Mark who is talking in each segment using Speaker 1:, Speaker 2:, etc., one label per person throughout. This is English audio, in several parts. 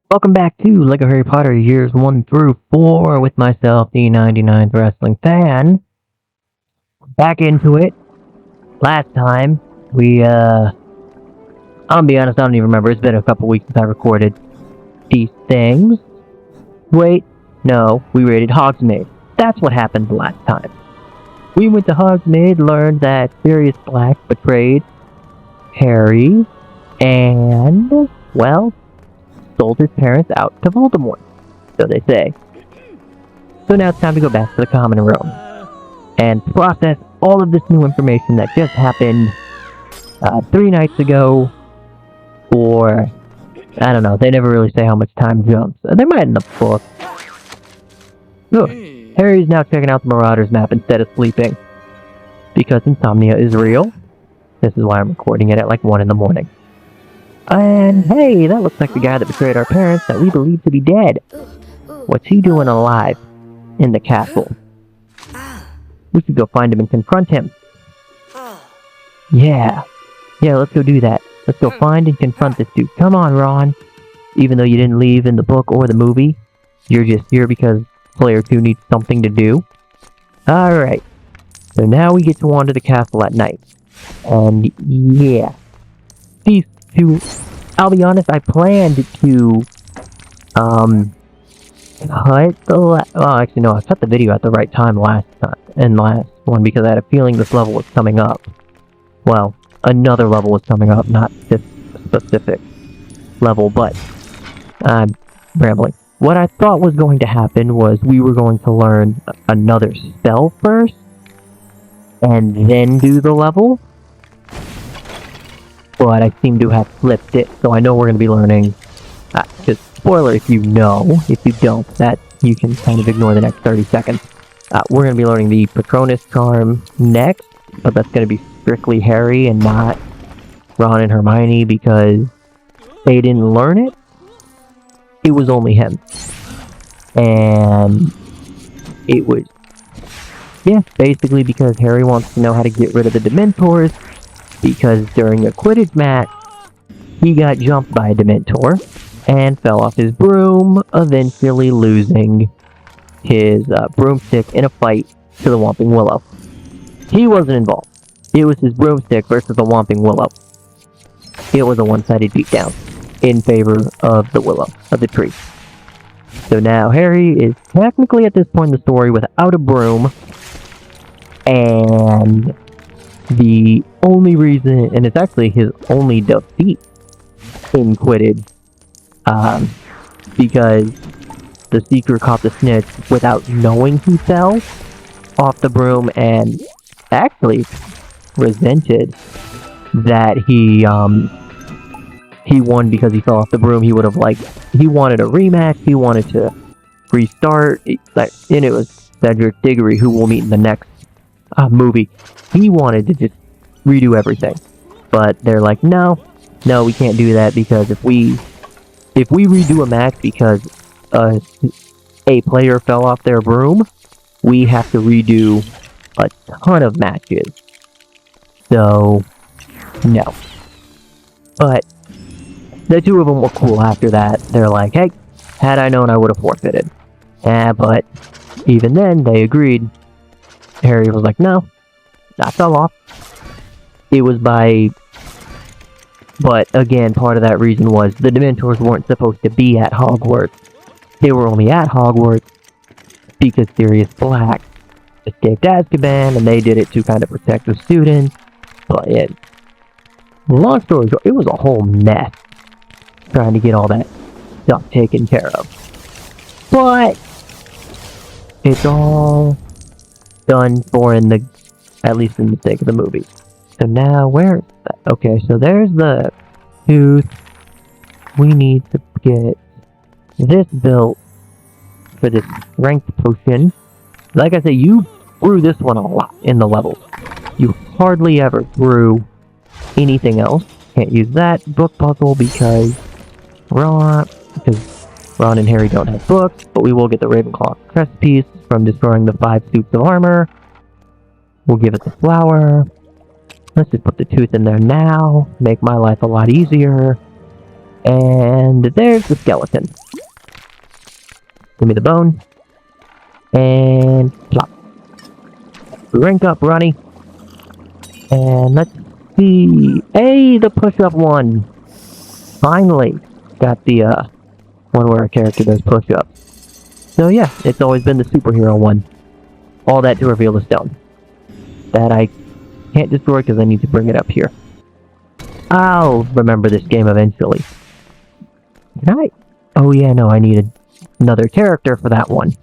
Speaker 1: Welcome back to Lego Harry Potter years 1 through 4 with myself, the 99th Wrestling Fan. Back into it. Last time, I'm gonna be honest, I don't even remember. It's been a couple weeks since I recorded these things. Wait, no, we raided Hogsmeade. That's what happened last time. We went to Hogsmeade, learned that Sirius Black betrayed Harry, and, well, sold his parents out to Voldemort, so they say. So now it's time to go back to the common room and process all of this new information that just happened 3 nights ago, or I don't know, they never really say how much time jumps. They might in the book. Look, Harry's now checking out the Marauders map instead of sleeping, because insomnia is real. This is why I'm recording it at like 1 in the morning. And hey, that looks like the guy that betrayed our parents that we believe to be dead. What's he doing alive in the castle? We should go find him and confront him. Yeah, let's go do that. Let's go find and confront this dude. Come on, Ron. Even though you didn't leave in the book or the movie, you're just here because player 2 needs something to do. Alright, so now we get to wander the castle at night. And yeah, these two, I'll be honest, I planned to I cut the video at the right time last one because I had a feeling this level was coming up. Well, another level was coming up, not this specific level, but I'm rambling. What I thought was going to happen was we were going to learn another spell first, and then do the level. But I seem to have flipped it, so I know we're going to be learning, just spoiler if you know, if you don't, that you can kind of ignore the next 30 seconds. We're going to be learning the Patronus charm next, but that's going to be strictly Harry and not Ron and Hermione because they didn't learn it. It was only him. And it was, basically because Harry wants to know how to get rid of the dementors, because during a Quidditch match, he got jumped by a Dementor and fell off his broom, eventually losing his broomstick in a fight to the Whomping Willow. He wasn't involved. It was his broomstick versus the Whomping Willow. It was a one-sided beatdown in favor of the willow, of the tree. So now Harry is technically at this point in the story without a broom, and the only reason, and it's actually his only defeat in Quidditch, because the Seeker caught the snitch without knowing he fell off the broom and actually resented that he won because he fell off the broom. He would have he wanted a rematch, he wanted to restart, and it was Cedric Diggory, who we'll meet in the next movie. He wanted to just redo everything, but they're like, no, we can't do that because if we redo a match because a player fell off their broom, we have to redo a ton of matches. So, no. But the two of them were cool after that. They're like, hey, had I known, I would have forfeited. But even then, they agreed. Harry was like, no, I fell off. It was but again, part of that reason was the Dementors weren't supposed to be at Hogwarts. They were only at Hogwarts because Sirius Black escaped Azkaban, and they did it to kind of protect the students. But long story short, it was a whole mess trying to get all that stuff taken care of. But it's all done for at least in the sake of the movie. So now, where is that? Okay, so there's the tooth. We need to get this built for this strength potion. Like I said, you brew this one a lot in the levels. You hardly ever brew anything else. Can't use that book puzzle because Ron and Harry don't have books, but we will get the Ravenclaw crest piece from destroying the 5 suits of armor. We'll give it the flower. Let's just put the tooth in there now, make my life a lot easier, And there's the skeleton. Give me the bone. And plop. Rank up, Ronnie. And let's see. Hey, the push-up one. Finally got the one where a character does push-ups. So yeah, it's always been the superhero one. All that to reveal the stone. That I can't destroy because I need to bring it up here. I'll remember this game eventually. Can I? Oh yeah, no, I needed another character for that one.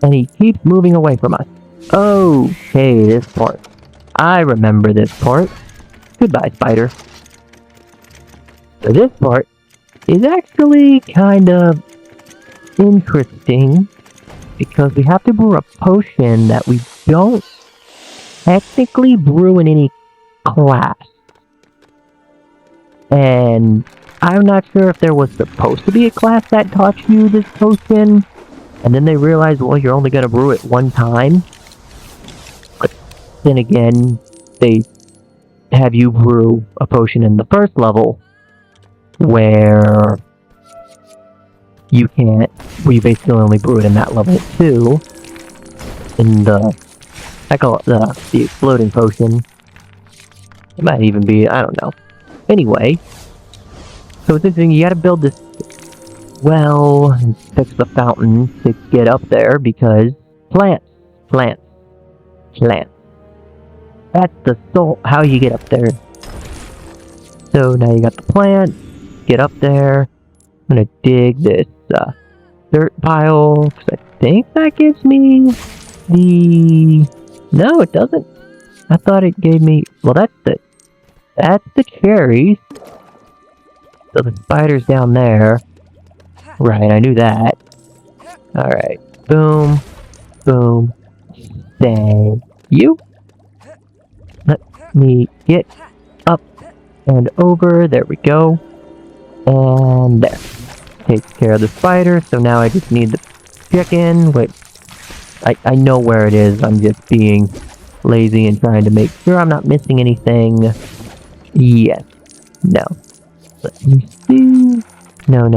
Speaker 1: And he keeps moving away from us. Okay, this part. I remember this part. Goodbye, spider. So this part is actually kind of interesting because we have to brew a potion that we don't technically brew in any class. And I'm not sure if there was supposed to be a class that taught you this potion, and then they realized, well, you're only going to brew it one time. But then again, they have you brew a potion in the first level where you basically only brew it in that level 2. In I call it the exploding potion. It might even be, I don't know. Anyway, so it's interesting, you gotta build this well and fix the fountain to get up there because plants. That's the soul, how you get up there. So now you got the plant, get up there. I'm gonna dig this dirt pile, because I think that gives me the... No, it doesn't. I thought it gave me... Well, that's the cherries. So the spider's down there. Right, I knew that. Alright. Boom. Boom. Thank you. Let me get up and over. There we go. And there. Takes care of the spider, so now I just need the chicken, which I know where it is. I'm just being lazy and trying to make sure I'm not missing anything. Yes. No. Let me see. No.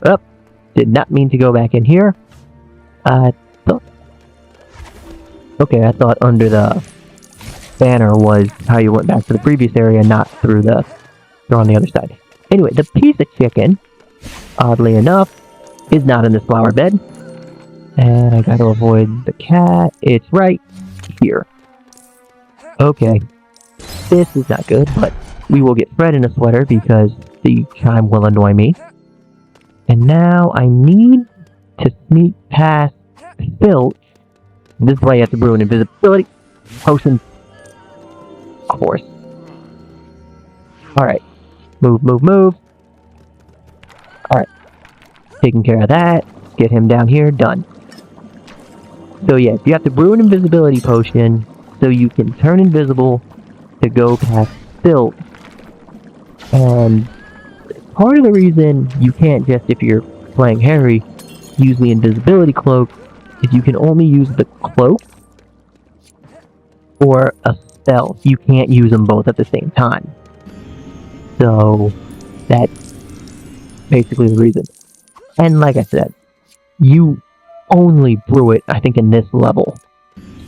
Speaker 1: Oh, did not mean to go back in here. Okay, I thought under the banner was how you went back to the previous area, not through the door on the other side. Anyway, the piece of chicken, oddly enough, is not in this flower bed. And I gotta avoid the cat. It's right here. Okay. This is not good, but we will get Fred in a sweater because the chime will annoy me. And now I need to sneak past Filch. This is why you have to brew an invisibility potion. Of course. Alright. Move. Alright. Taking care of that. Get him down here. Done. So yes, you have to brew an invisibility potion so you can turn invisible to go past Filch. And part of the reason you can't just, if you're playing Harry, use the invisibility cloak is you can only use the cloak or a spell. You can't use them both at the same time. So that's basically the reason. And like I said, you only brew it, I think, in this level.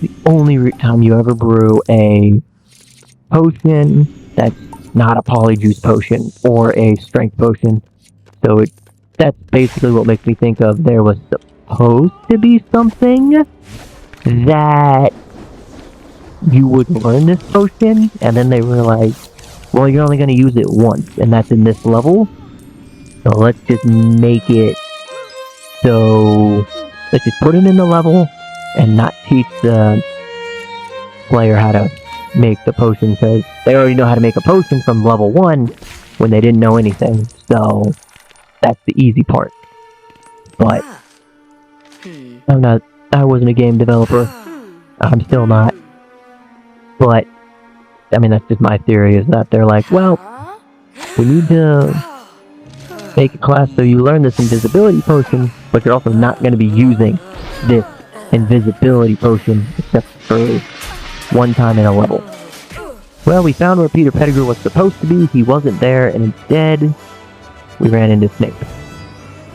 Speaker 1: It's the only time you ever brew a potion that's not a polyjuice potion or a strength potion. So that's basically what makes me think of there was supposed to be something that you would learn this potion, and then they realized, well, you're only going to use it once, and that's in this level. So let's just make it so let's just put it in the level and not teach the player how to make the potion, because they already know how to make a potion from level 1 when they didn't know anything. So that's the easy part. But I wasn't a game developer. I'm still not. But I mean, that's just my theory, is that they're like, well, we need to make a class so you learn this invisibility potion, but you're also not going to be using this invisibility potion except for one time in a level. Well, we found where Peter Pettigrew was supposed to be. He wasn't there, and instead, we ran into Snape.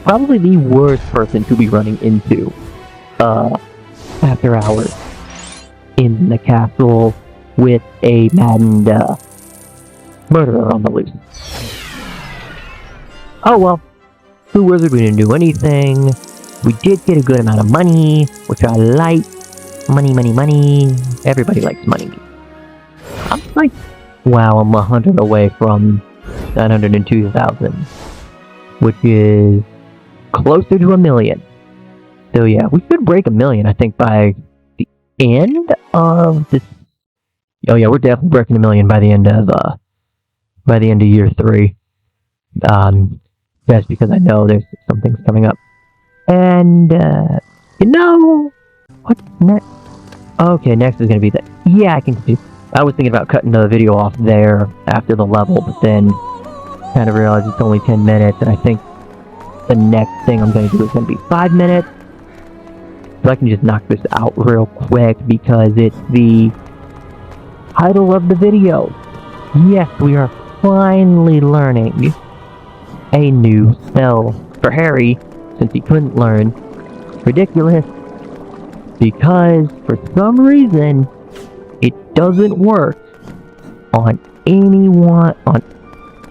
Speaker 1: Probably the worst person to be running into after hours in the castle with a maddened murderer on the loose. Oh well, Blue Wizard, we didn't do anything. We did get a good amount of money, which I like. Money, money, money. Everybody likes money. I'm like, wow, I'm 100 away from 902,000, which is closer to 1 million. So yeah, we should break 1 million, I think, by the end of this. Oh yeah, we're definitely breaking 1 million by the end of year 3. That's because I know there's some things coming up. And what's next? Okay, next is gonna be the I can do. I was thinking about cutting the video off there after the level, but then kind of realized it's only 10 minutes, and I think the next thing I'm going to do is going to be 5 minutes. So I can just knock this out real quick because it's the title of the video. Yes, we are finally learning a new spell for Harry, since he couldn't learn Ridiculous, because for some reason it doesn't work on anyone.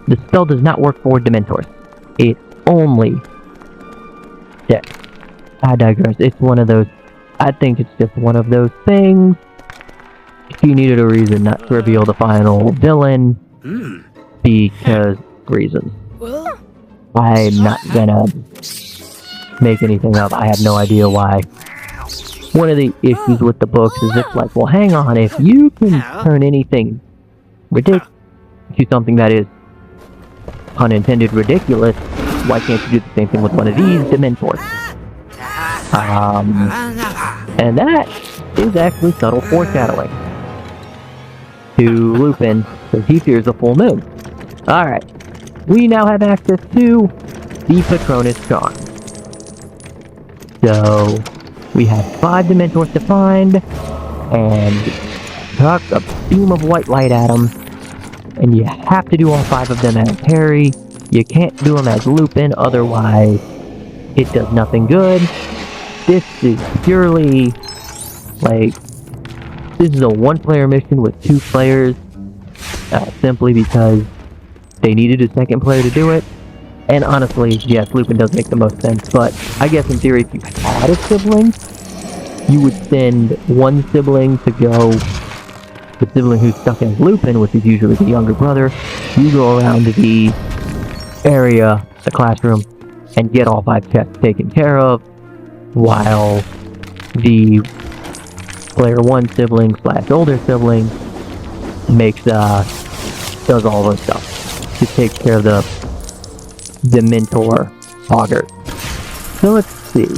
Speaker 1: The spell does not work for Dementors. It only. Yeah, I digress. It's one of those. I think it's just one of those things. If you needed a reason not to reveal the final villain, because reasons. I'm not gonna make anything up. I have no idea why. One of the issues with the books is it's like, well, hang on, if you can turn anything ridiculous to something that is unintended ridiculous, why can't you do the same thing with one of these Dementors? And that is actually subtle foreshadowing to Lupin, because he fears a full moon. Alright, we now have access to the Patronus charm. So, we have 5 Dementors to find, and chuck a beam of white light at them, and you have to do all 5 of them as Harry. You can't do them as Lupin, otherwise it does nothing good. This is purely, like, this is a 1-player mission with 2 players, simply because they needed a 2nd player to do it. And honestly, yes, Lupin does make the most sense, but I guess in theory, if you had a sibling, you would send one sibling to go, the sibling who's stuck as Lupin, which is usually the younger brother. You go around to the area, the classroom, and get all 5 chests taken care of, while the player 1 sibling / older sibling does all the stuff to take care of the mentor auger. So let's see.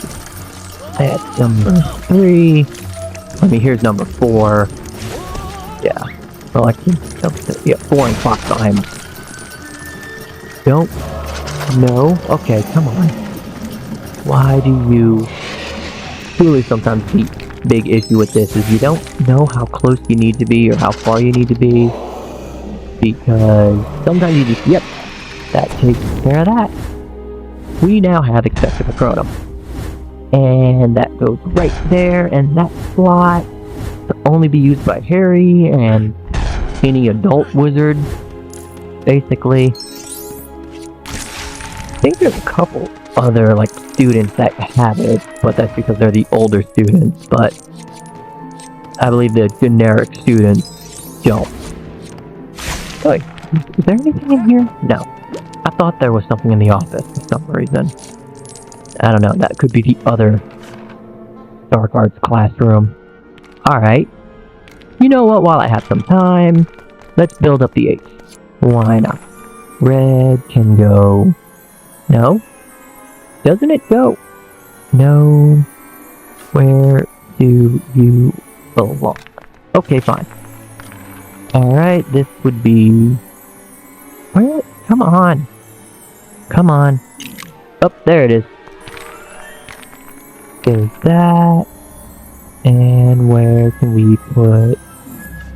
Speaker 1: That's number 3. Here's number 4. Yeah. Well, actually, 4 and clock time. Don't know. Okay, come on. Why do you... Really, sometimes the big issue with this is you don't know how close you need to be or how far you need to be, because sometimes you just, yep, that takes care of that. We now have Expecto Patronum, and that goes right there, and that slot to only be used by Harry and any adult wizard, basically. I think there's a couple other, like, students that have it, but that's because they're the older students, but I believe the generic students don't. Oh, is there anything in here? No. I thought there was something in the office for some reason. I don't know, that could be the other dark arts classroom. Alright. You know what, while I have some time, let's build up the H. Why not? Red can go... No? Doesn't it go? No. Where do you belong? Okay, fine. Alright, this would be... Where? Come on. Come on. Oh, there it is. There's that. And where can we put...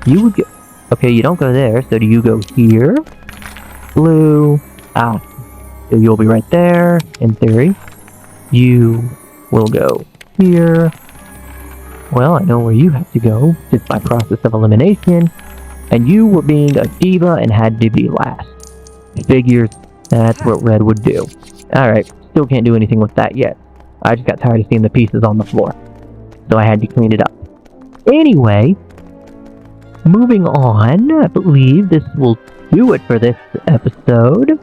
Speaker 1: You would go... Okay, you don't go there, so do you go here? Blue. Ah. So you'll be right there, in theory. You will go here. Well, I know where you have to go, just by process of elimination. And you were being a diva and had to be last. Figures, that's what red would do. Alright, still can't do anything with that yet. I just got tired of seeing the pieces on the floor. So I had to clean it up. Anyway, moving on, I believe this will do it for this episode.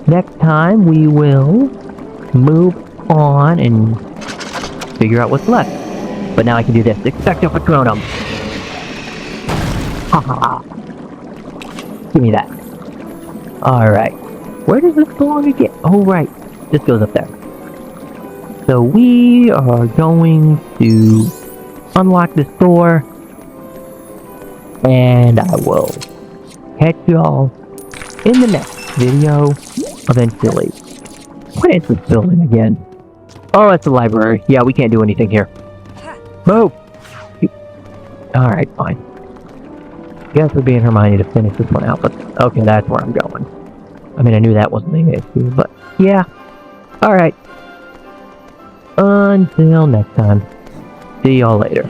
Speaker 1: Next time we will move on and figure out what's left. But now I can do this. Expecto Patronum. Haha. Give me that. Alright. Where does this belong again? Oh, right. This goes up there. So we are going to unlock this door. And I will catch y'all in the next video eventually. What is this building again? Oh, it's the library. Yeah, we can't do anything here. Move! Alright, fine. Guess we're being Hermione to finish this one out, but okay, that's where I'm going. I mean, I knew that wasn't the issue, but yeah. Alright. Until next time. See y'all later.